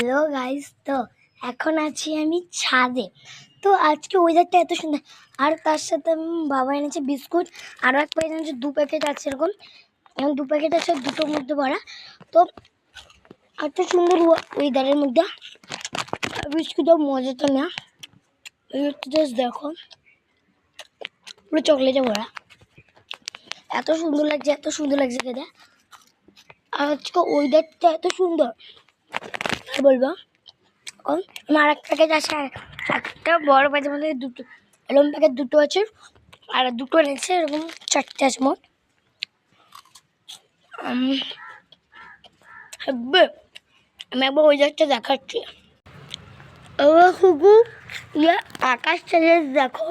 Hello guys, তো এখন আছি আমি ছাদে। তো আজকে ওয়েদারটা এত সুন্দর, আর তার সাথে বাবা এনেছে বিস্কুট, আরও এক প্যাকেট এনেছে, 2 প্যাকেট আছে এরকম, এবং 2 প্যাকেট আছে দুটোর মধ্যে ভরা। তো এত সুন্দর ওয়েদারের মধ্যে বিস্কুটের মজাটা না, জাস্ট দেখো পুরো চকলেটে ভরা, এত সুন্দর লাগছে খেতে। আর আজকে ওয়েদারটা এত সুন্দর বলবো। আমার এক প্যাকেট আছে, একটা বড় প্যাকেটের মধ্যে দুটো, এরকম প্যাকেট দুটো আছে, আর দুটো এনেছে, এরকম 4টে আছে মোট। আমি একবার ওয়েদারটা দেখাচ্ছি। এবার শুধু আকাশটা দেখো,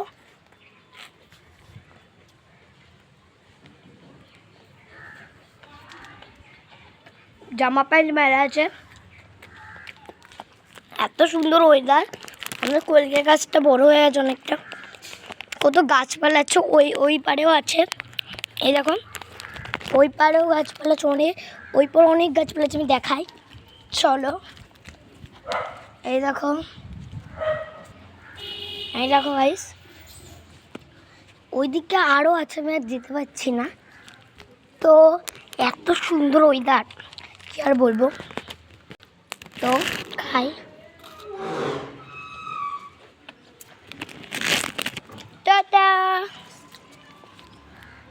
জামা প্যান্ট মেলা আছে, এত সুন্দর ওয়েদার। আমাদের কলকে গাছটা বড় হয়ে গেছে অনেকটা, কত গাছপালা আছে, ওই পাড়েও আছে, এই দেখুন ওই পাড়েও গাছপালা আছে অনেক, ওই পাড়ে অনেক গাছপালা আছে, আমি দেখাই চলো। এই দেখো গাইস, ওই দিকটা আরও আছে, আমি আর যেতে পারছি না। তো এত সুন্দর ওয়েদার কি আর বলবো। তো খাই, টাটা।